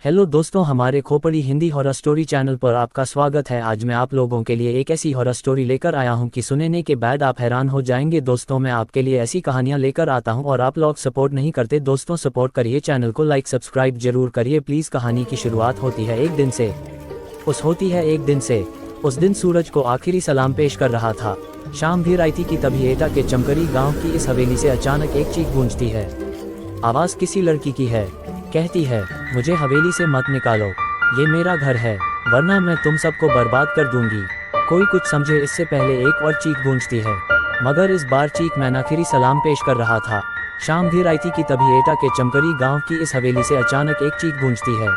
Hello दोस्तों, हमारे खोपड़ी हिंदी हॉरर स्टोरी चैनल पर आपका स्वागत है। आज मैं आप लोगों के लिए एक ऐसी हॉरर स्टोरी लेकर आया हूं कि सुनने के बाद आप हैरान हो जाएंगे। दोस्तों, मैं आपके लिए ऐसी कहानियां लेकर आता हूं और आप लोग सपोर्ट नहीं करते। दोस्तों, सपोर्ट करिए, चैनल को लाइक सब्सक्राइब जरूर करिए प्लीज़। कहानी की शुरुआत होती है एक दिन से। उस दिन सूरज को आखिरी सलाम पेश कर रहा था। शाम भी आई थी कि तभी एटा के चमकरी गाँव की इस हवेली से अचानक एक चीख गूंजती है। आवाज़ किसी लड़की की है। कहती है, मुझे हवेली से मत निकालो, ये मेरा घर है, वरना मैं तुम सबको बर्बाद कर दूंगी। कोई कुछ समझे इससे पहले एक और चीख गूंजती है, मगर इस बार चीख मैं आखिरी सलाम पेश कर रहा था। शाम भी आई थी कि तभी एटा के चमकरी गांव की इस हवेली से अचानक एक चीख गूंजती है।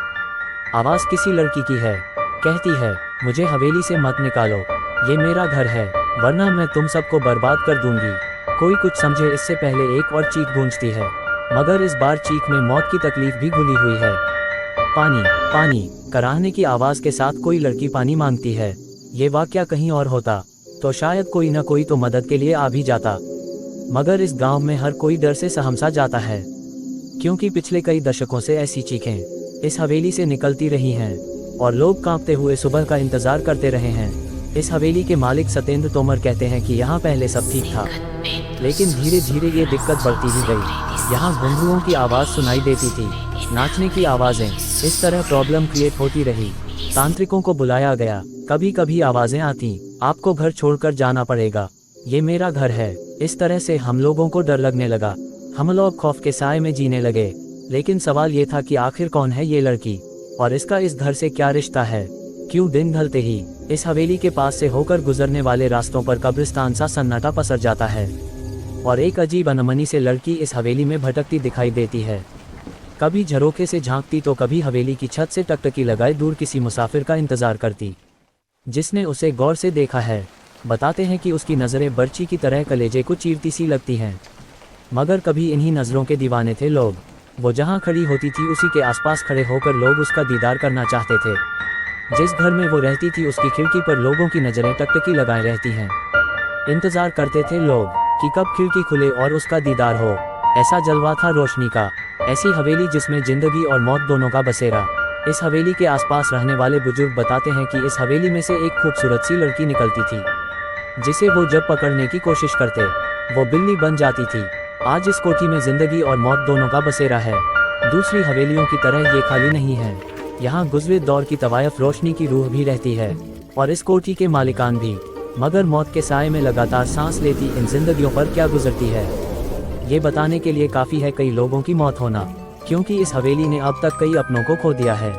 आवाज़ किसी लड़की की है। कहती है, मुझे हवेली से मत निकालो, ये मेरा घर है, वरना मैं तुम सबको बर्बाद कर दूंगी। कोई कुछ समझे इससे पहले एक और चीख गूंजती है, मगर इस बार चीख में मौत की तकलीफ भी घुली हुई है। पानी पानी कराहने की आवाज़ के साथ कोई लड़की पानी मांगती है। ये वाकया कहीं और होता तो शायद कोई न कोई तो मदद के लिए आ भी जाता, मगर इस गांव में हर कोई डर से सहमसा जाता है, क्योंकि पिछले कई दशकों से ऐसी चीखें इस हवेली से निकलती रही हैं और लोग कांपते हुए सुबह का इंतजार करते रहे हैं। इस हवेली के मालिक सत्येंद्र तोमर कहते हैं कि यहाँ पहले सब ठीक था, लेकिन धीरे धीरे ये दिक्कत बढ़ती ही गई। यहाँ घुंघरुओं की आवाज़ सुनाई देती थी, नाचने की आवाज़ें, इस तरह प्रॉब्लम क्रिएट होती रही। तांत्रिकों को बुलाया गया, कभी कभी आवाज़ें आती, आपको घर छोड़कर जाना पड़ेगा, ये मेरा घर है। इस तरह से हम लोगों को डर लगने लगा। हम लोग खौफ के साए में जीने लगे। लेकिन सवाल ये था कि आखिर कौन है ये लड़की और इसका इस घर से क्या रिश्ता है। क्यों दिन ढलते ही इस हवेली के पास से होकर गुजरने वाले रास्तों पर कब्रिस्तान सा सन्नाटा पसर जाता है और एक अजीब अनमनी से लड़की इस हवेली में भटकती दिखाई देती है। कभी झरोखे से झांकती तो कभी हवेली की छत से टकटकी लगाए दूर किसी मुसाफिर का इंतजार करती, जिसने उसे गौर से देखा है। बताते हैं कि उसकी नज़रें बर्ची की तरह कलेजे को चीरती सी लगती हैं, मगर कभी इन्हीं नज़रों के दीवाने थे लोग। वो जहाँ खड़ी होती थी उसी के आसपास खड़े होकर लोग उसका दीदार करना चाहते थे। जिस घर में वो रहती थी उसकी खिड़की पर लोगों की नज़रें टकटकी लगाए रहती हैं। इंतज़ार करते थे लोग कि कब खिड़की खुले और उसका दीदार हो। ऐसा जलवा था रोशनी का, ऐसी हवेली जिसमें जिंदगी और मौत दोनों का बसेरा। इस हवेली के आसपास रहने वाले बुजुर्ग बताते हैं कि इस हवेली में से एक खूबसूरत सी लड़की निकलती थी, जिसे वो जब पकड़ने की कोशिश करते वो बिल्ली बन जाती थी। आज इस कोठी में जिंदगी और मौत दोनों का बसेरा है। दूसरी हवेलियों की तरह ये खाली नहीं है, यहाँ गुज़रे दौर की तवायफ रोशनी की रूह भी रहती है और इस कोठी के मालिकान भी। मगर मौत के साए में लगातार सांस लेती इन जिंदगियों पर क्या गुजरती है, ये बताने के लिए काफ़ी है कई लोगों की मौत होना, क्योंकि इस हवेली ने अब तक कई अपनों को खो दिया है।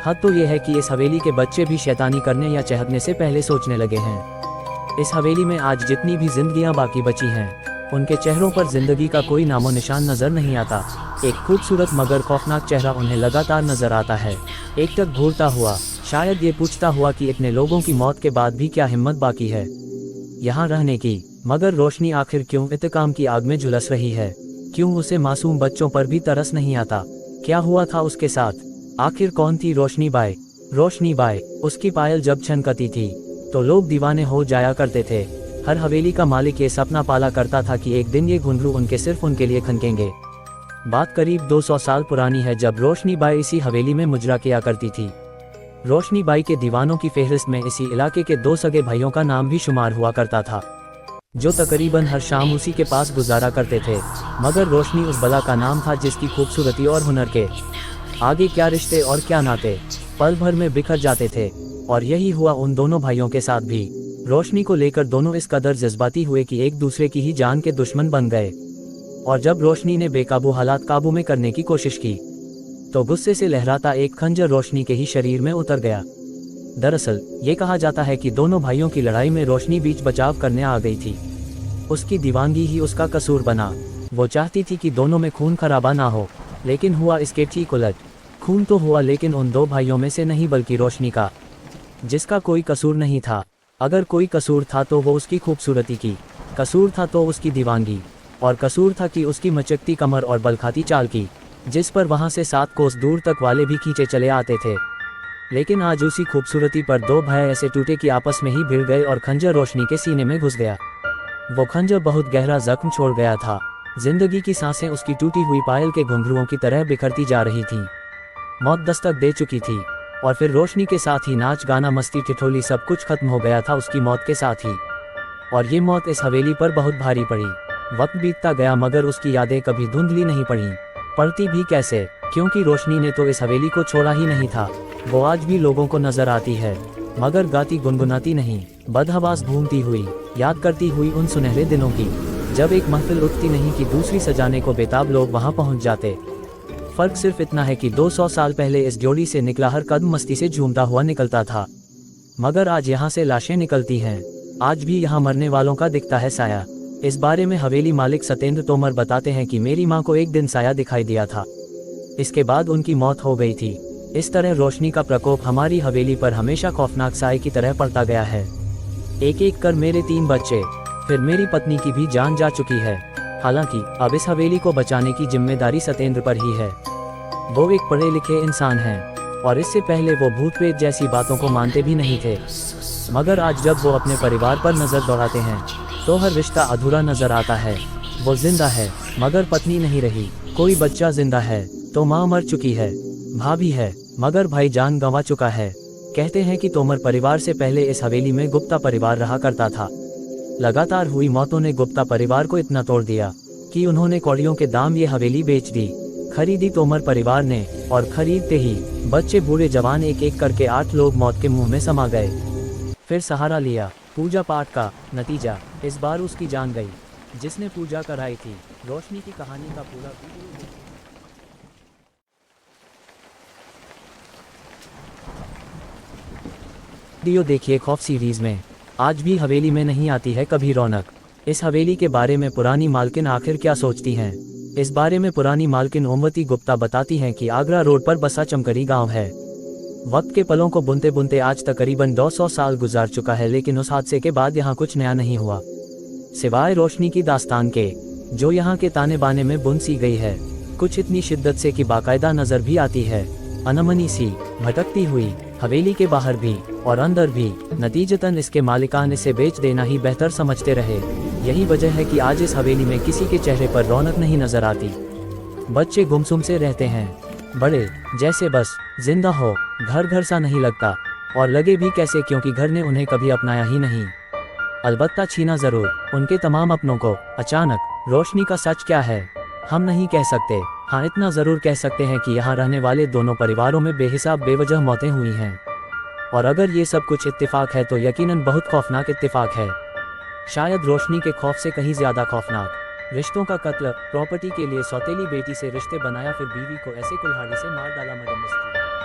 हद तो ये है कि इस हवेली के बच्चे भी शैतानी करने या चहकने से पहले सोचने लगे हैं। इस हवेली में आज जितनी भी जिंदगियां बाकी बची हैं, उनके चेहरों पर जिंदगी का कोई नामो निशान नजर नहीं आता। एक खूबसूरत मगर खौफनाक चेहरा उन्हें लगातार नजर आता है, एकटक घूरता हुआ, शायद ये पूछता हुआ कि इतने लोगों की मौत के बाद भी क्या हिम्मत बाकी है यहाँ रहने की। मगर रोशनी आखिर क्यों इंतकाम की आग में झुलस रही है? क्यों उसे मासूम बच्चों पर भी तरस नहीं आता? क्या हुआ था उसके साथ? आखिर कौन थी रोशनी बाई? रोशनी बाई, उसकी पायल जब छनकती थी तो लोग दीवाने हो जाया करते थे। हर हवेली का मालिक ये सपना पाला करता था कि एक दिन ये घुंघरू उनके सिर्फ उनके लिए खनकेंगे। बात करीब 200 साल पुरानी है, जब रोशनी बाई इसी हवेली में मुजरा किया करती थी। रोशनी बाई के दीवानों की फहरिस्त में इसी इलाके के 2 सगे भाइयों का नाम भी शुमार हुआ करता था, जो तकरीबन हर शाम उसी के पास गुजारा करते थे। मगर रोशनी उस बला का नाम था जिसकी खूबसूरती और हुनर के आगे क्या रिश्ते और क्या नाते पल भर में बिखर जाते थे। और यही हुआ उन दोनों भाइयों के साथ भी। रोशनी को लेकर दोनों इस कदर जज्बाती हुए कि एक दूसरे की ही जान के दुश्मन बन गए। और जब रोशनी ने बेकाबू हालात काबू में करने की कोशिश की तो गुस्से से लहराता एक खंजर रोशनी के ही शरीर में उतर गया। दरअसल ये कहा जाता है कि दोनों भाइयों की लड़ाई में रोशनी बीच बचाव करने आ गई थी। उसकी दीवानगी ही उसका कसूर बना। वो चाहती थी कि दोनों में खून खराबा ना हो, लेकिन हुआ इसके ठीक उलट। खून तो हुआ, लेकिन उन 2 भाइयों में से नहीं बल्कि रोशनी का, जिसका कोई कसूर नहीं था। अगर कोई कसूर था तो वो उसकी खूबसूरती की, कसूर था तो उसकी दीवानगी, और कसूर था कि उसकी मचकती कमर और बलखाती चाल की, जिस पर वहाँ से 7 कोस दूर तक वाले भी खींचे चले आते थे। लेकिन आज उसी खूबसूरती पर 2 भाई ऐसे टूटे कि आपस में ही भिड़ गए और खंजर रोशनी के सीने में घुस गया। वो खंजर बहुत गहरा जख्म छोड़ गया था। जिंदगी की सांसें उसकी टूटी हुई पायल के घुंघरुओं की तरह बिखरती जा रही थीं। मौत दस्तक दे चुकी थी। और फिर रोशनी के साथ ही नाच गाना मस्ती ठिठोली सब कुछ खत्म हो गया था उसकी मौत के साथ ही। और ये मौत इस हवेली पर बहुत भारी पड़ी। वक्त बीतता गया मगर उसकी यादें कभी धुंधली नहीं पड़ी। पड़ती भी कैसे, क्योंकि रोशनी ने तो इस हवेली को छोड़ा ही नहीं था। वो आज भी लोगों को नजर आती है, मगर गाती गुनगुनाती नहीं, बदहवास घूमती हुई, याद करती हुई उन सुनहरे दिनों की, जब एक महफिल रुकती नहीं कि दूसरी सजाने को बेताब लोग वहां पहुंच जाते। फर्क सिर्फ इतना है कि 200 साल पहले इस जोड़ी से निकला हर कदम मस्ती से झूमता हुआ निकलता था, मगर आज यहाँ से लाशें निकलती हैं। आज भी यहाँ मरने वालों का दिखता है साया। इस बारे में हवेली मालिक सत्येंद्र तोमर बताते हैं कि मेरी माँ को एक दिन साया दिखाई दिया था, इसके बाद उनकी मौत हो गई थी। इस तरह रोशनी का प्रकोप हमारी हवेली पर हमेशा खौफनाक साए की तरह पड़ता गया है। एक एक कर मेरे 3 बच्चे, फिर मेरी पत्नी की भी जान जा चुकी है। हालांकि अब इस हवेली को बचाने की जिम्मेदारी सत्येंद्र पर ही है। वो एक पढ़े लिखे इंसान हैं और इससे पहले वो भूत प्रेत जैसी बातों को मानते भी नहीं थे, मगर आज जब वो अपने परिवार पर नज़र दौड़ाते हैं तो हर रिश्ता अधूरा नजर आता है। वो जिंदा है मगर पत्नी नहीं रही, कोई बच्चा जिंदा है तो माँ मर चुकी है, भाभी है मगर भाई जान गंवा चुका है। कहते हैं कि तोमर परिवार से पहले इस हवेली में गुप्ता परिवार रहा करता था। लगातार हुई मौतों ने गुप्ता परिवार को इतना तोड़ दिया कि उन्होंने कौड़ियों के दाम ये हवेली बेच दी। खरीदी तोमर परिवार ने, और खरीदते ही बच्चे बूढ़े जवान एक एक करके 8 लोग मौत के मुंह में समा गए। फिर सहारा लिया पूजा पाठ का, नतीजा इस बार उसकी जान गई जिसने पूजा कराई थी। रोशनी की कहानी का पूरा वीडियो देखिए खौफ सीरीज में। आज भी हवेली में नहीं आती है कभी रौनक। इस हवेली के बारे में पुरानी मालकिन आखिर क्या सोचती हैं? इस बारे में पुरानी मालकिन ओमवती गुप्ता बताती हैं कि आगरा रोड पर बसा चमकरी गांव है। वक्त के पलों को बुनते बुनते आज तकरीबन 200 साल गुजार चुका है, लेकिन उस हादसे के बाद यहाँ कुछ नया नहीं हुआ, सिवाय रोशनी की दास्तान के, जो यहाँ के ताने बाने में बुन सी गई है। कुछ इतनी शिद्दत से कि बाकायदा नजर भी आती है, अनमनी सी भटकती हुई, हवेली के बाहर भी और अंदर भी। नतीजतन इसके मालिकान इसे बेच देना ही बेहतर समझते रहे। यही वजह है कि आज इस हवेली में किसी के चेहरे पर रौनक नहीं नजर आती। बच्चे गुमसुम से रहते हैं, बड़े जैसे बस जिंदा हो, घर घर सा नहीं लगता, और लगे भी कैसे क्योंकि घर ने उन्हें कभी अपनाया ही नहीं, अलबत्ता छीना जरूर उनके तमाम अपनों को अचानक। रोशनी का सच क्या है हम नहीं कह सकते, हाँ इतना जरूर कह सकते हैं कि यहाँ रहने वाले दोनों परिवारों में बेहिसाब बेवजह मौतें हुई हैं। और अगर ये सब कुछ इत्तेफाक है तो यकीनन बहुत खौफनाक इत्तेफाक है, शायद रोशनी के खौफ से कहीं ज्यादा खौफनाक। रिश्तों का कत्ल, प्रॉपर्टी के लिए सौतेली बेटी से रिश्ते बनाया, फिर बीवी को ऐसे कुल्हाड़ी से मार डाला। Murder mystery.